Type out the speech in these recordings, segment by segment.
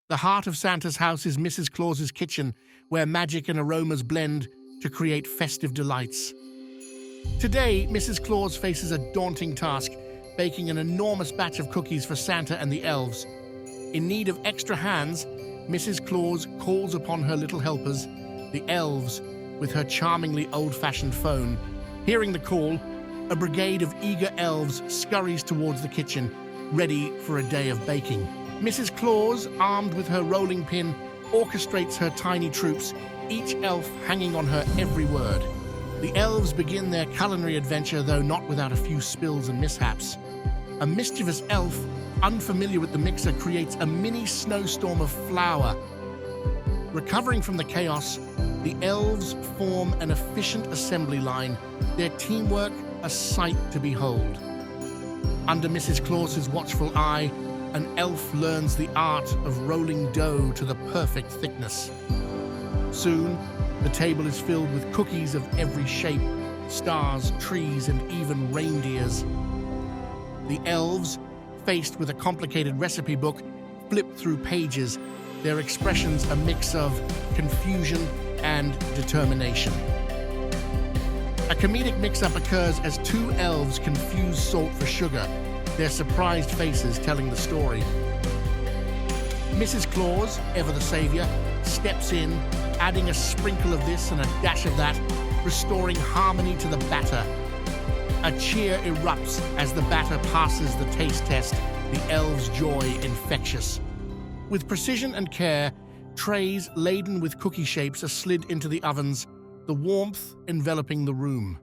The heart of Santa's house is Mrs. Claus's kitchen, where magic and aromas blend to create festive delights. Today, Mrs. Claus faces a daunting task, baking an enormous batch of cookies for Santa and the elves. In need of extra hands, Mrs. Claus calls upon her little helpers, the elves, with her charmingly old-fashioned phone. Hearing the call, a brigade of eager elves scurries towards the kitchen, ready for a day of baking. Mrs. Claus, armed with her rolling pin, orchestrates her tiny troops, each elf hanging on her every word. The elves begin their culinary adventure, though not without a few spills and mishaps. A mischievous elf, unfamiliar with the mixer, creates a mini snowstorm of flour. Recovering from the chaos, the elves form an efficient assembly line, their teamwork a sight to behold. Under Mrs. Claus's watchful eye, an elf learns the art of rolling dough to the perfect thickness. Soon, the table is filled with cookies of every shape, stars, trees, and even reindeers. The elves, faced with a complicated recipe book, flip through pages, their expressions a mix of confusion and determination. A comedic mix-up occurs as two elves confuse salt for sugar, their surprised faces telling the story. Mrs. Claus, ever the savior, steps in, adding a sprinkle of this and a dash of that, restoring harmony to the batter. A cheer erupts as the batter passes the taste test, the elves' joy infectious. With precision and care, trays laden with cookie shapes are slid into the ovens, the warmth enveloping the room.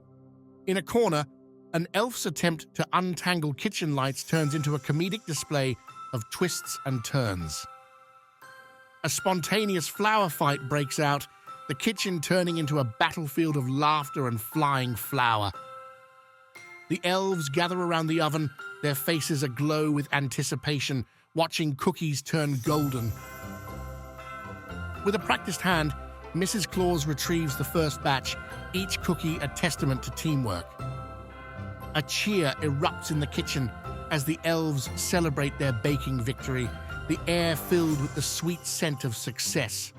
In a corner, an elf's attempt to untangle kitchen lights turns into a comedic display of twists and turns. A spontaneous flower fight breaks out, the kitchen turning into a battlefield of laughter and flying flour. The elves gather around the oven, their faces aglow with anticipation, watching cookies turn golden. With a practiced hand, Mrs. Claus retrieves the first batch, each cookie a testament to teamwork. A cheer erupts in the kitchen as the elves celebrate their baking victory, the air filled with the sweet scent of success.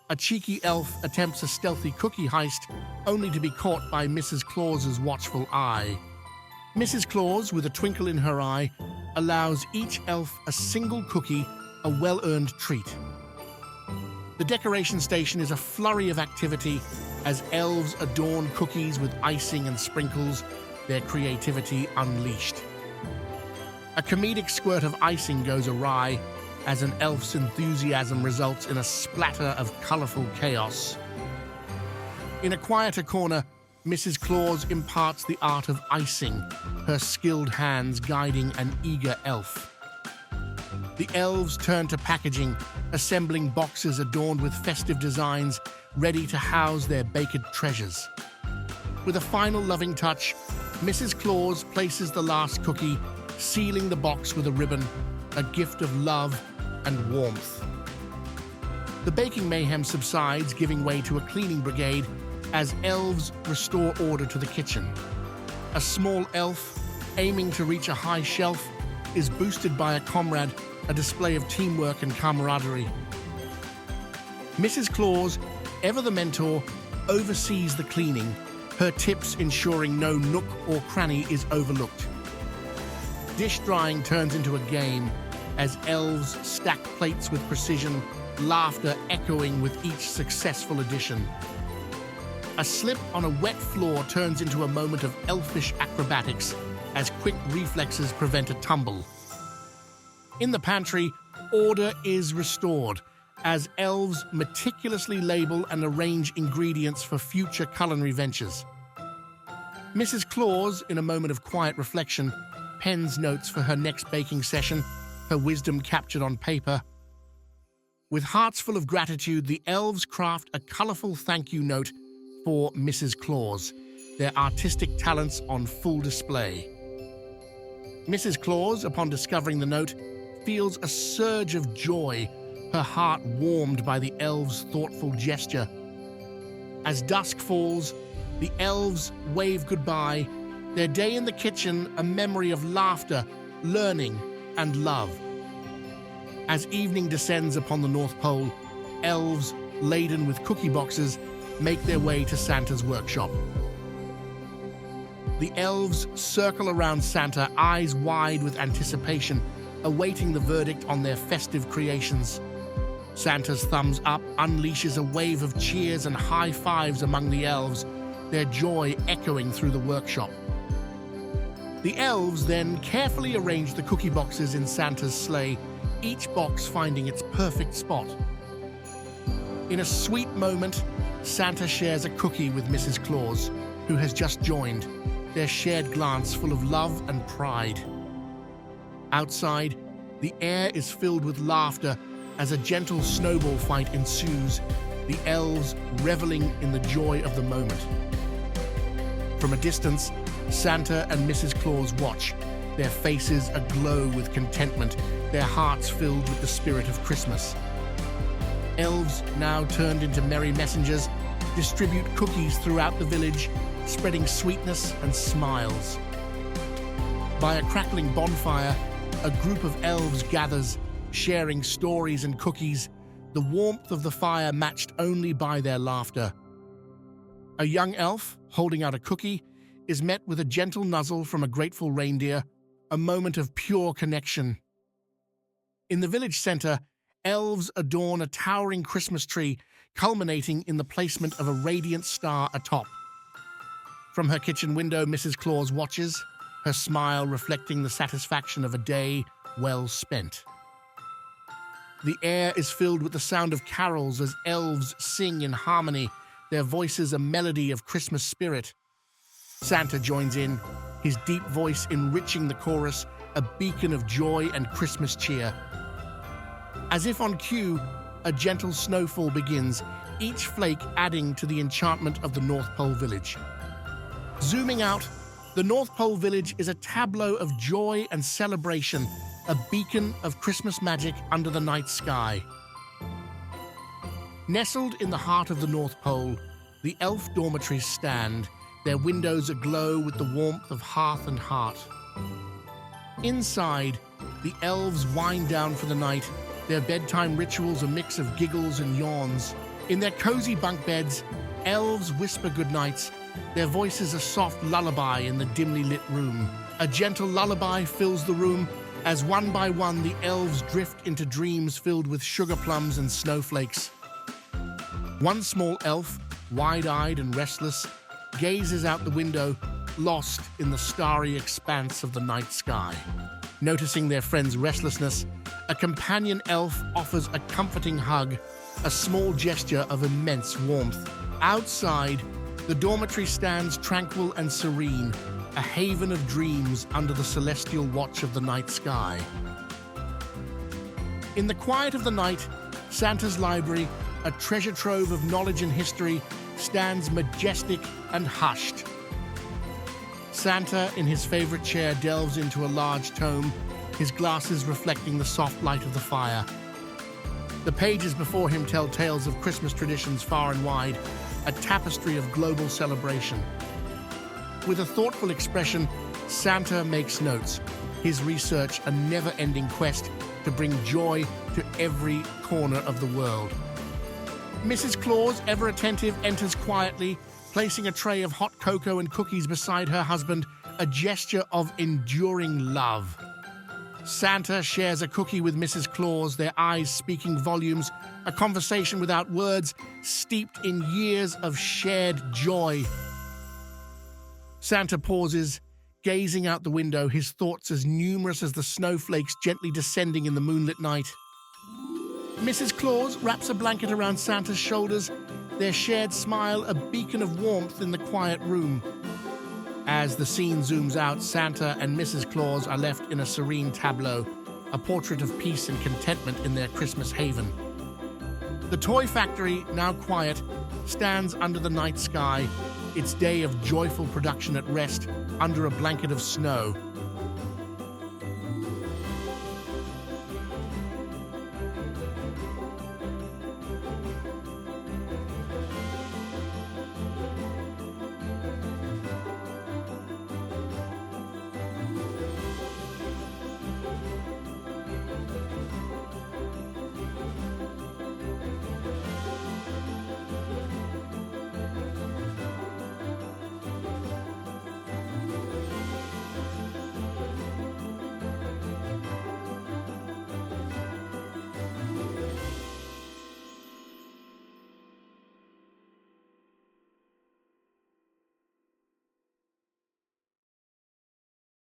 A cheeky elf attempts a stealthy cookie heist, only to be caught by Mrs. Claus's watchful eye. Mrs. Claus, with a twinkle in her eye, allows each elf a single cookie, a well-earned treat. The decoration station is a flurry of activity as elves adorn cookies with icing and sprinkles, their creativity unleashed. A comedic squirt of icing goes awry as an elf's enthusiasm results in a splatter of colorful chaos. In a quieter corner, Mrs. Claus imparts the art of icing, her skilled hands guiding an eager elf. The elves turn to packaging, assembling boxes adorned with festive designs, ready to house their baked treasures. With a final loving touch, Mrs. Claus places the last cookie, sealing the box with a ribbon, a gift of love and warmth. The baking mayhem subsides, giving way to a cleaning brigade as elves restore order to the kitchen. A small elf, aiming to reach a high shelf, is boosted by a comrade, a display of teamwork and camaraderie. Mrs. Claus, ever the mentor, oversees the cleaning, her tips ensuring no nook or cranny is overlooked. Dish drying turns into a game as elves stack plates with precision, laughter echoing with each successful addition. A slip on a wet floor turns into a moment of elfish acrobatics as quick reflexes prevent a tumble. In the pantry, order is restored as elves meticulously label and arrange ingredients for future culinary ventures. Mrs. Claus, in a moment of quiet reflection, pens notes for her next baking session, her wisdom captured on paper. With hearts full of gratitude, the elves craft a colorful thank you note for Mrs. Claus, their artistic talents on full display. Mrs. Claus, upon discovering the note, feels a surge of joy, her heart warmed by the elves' thoughtful gesture. As dusk falls, the elves wave goodbye, their day in the kitchen a memory of laughter, learning, and love. As evening descends upon the North Pole, elves, laden with cookie boxes, make their way to Santa's workshop. The elves circle around Santa, eyes wide with anticipation, awaiting the verdict on their festive creations. Santa's thumbs up unleashes a wave of cheers and high fives among the elves, their joy echoing through the workshop. The elves then carefully arrange the cookie boxes in Santa's sleigh, each box finding its perfect spot. In a sweet moment, Santa shares a cookie with Mrs. Claus, who has just joined, their shared glance full of love and pride. Outside, the air is filled with laughter as a gentle snowball fight ensues, the elves reveling in the joy of the moment. From a distance, Santa and Mrs. Claus watch, their faces aglow with contentment, their hearts filled with the spirit of Christmas. Elves, now turned into merry messengers, distribute cookies throughout the village, spreading sweetness and smiles. By a crackling bonfire, a group of elves gathers, sharing stories and cookies, the warmth of the fire matched only by their laughter. A young elf, holding out a cookie, is met with a gentle nuzzle from a grateful reindeer, a moment of pure connection. In the village center, elves adorn a towering Christmas tree, culminating in the placement of a radiant star atop. From her kitchen window, Mrs. Claus watches, her smile reflecting the satisfaction of a day well spent. The air is filled with the sound of carols as elves sing in harmony, their voices a melody of Christmas spirit. Santa joins in, his deep voice enriching the chorus, a beacon of joy and Christmas cheer. As if on cue, a gentle snowfall begins, each flake adding to the enchantment of the North Pole village. Zooming out, the North Pole village is a tableau of joy and celebration, a beacon of Christmas magic under the night sky. Nestled in the heart of the North Pole, the elf dormitories stand, their windows aglow with the warmth of hearth and heart. Inside, the elves wind down for the night, their bedtime rituals a mix of giggles and yawns. In their cozy bunk beds, elves whisper goodnights, their voices a soft lullaby in the dimly lit room. A gentle lullaby fills the room as one by one the elves drift into dreams filled with sugar plums and snowflakes. One small elf, wide-eyed and restless, gazes out the window, lost in the starry expanse of the night sky. Noticing their friend's restlessness, a companion elf offers a comforting hug, a small gesture of immense warmth. Outside, the dormitory stands tranquil and serene, a haven of dreams under the celestial watch of the night sky. In the quiet of the night, Santa's library, a treasure trove of knowledge and history, stands majestic and hushed. Santa, in his favorite chair, delves into a large tome, his glasses reflecting the soft light of the fire. The pages before him tell tales of Christmas traditions far and wide, a tapestry of global celebration. With a thoughtful expression, Santa makes notes, his research a never-ending quest to bring joy to every corner of the world. Mrs. Claus, ever attentive, enters quietly, placing a tray of hot cocoa and cookies beside her husband, a gesture of enduring love. Santa shares a cookie with Mrs. Claus, their eyes speaking volumes, a conversation without words, steeped in years of shared joy. Santa pauses, gazing out the window, his thoughts as numerous as the snowflakes gently descending in the moonlit night. Mrs. Claus wraps a blanket around Santa's shoulders, their shared smile a beacon of warmth in the quiet room. As the scene zooms out, Santa and Mrs. Claus are left in a serene tableau, a portrait of peace and contentment in their Christmas haven. The toy factory, now quiet, stands under the night sky, its day of joyful production at rest under a blanket of snow.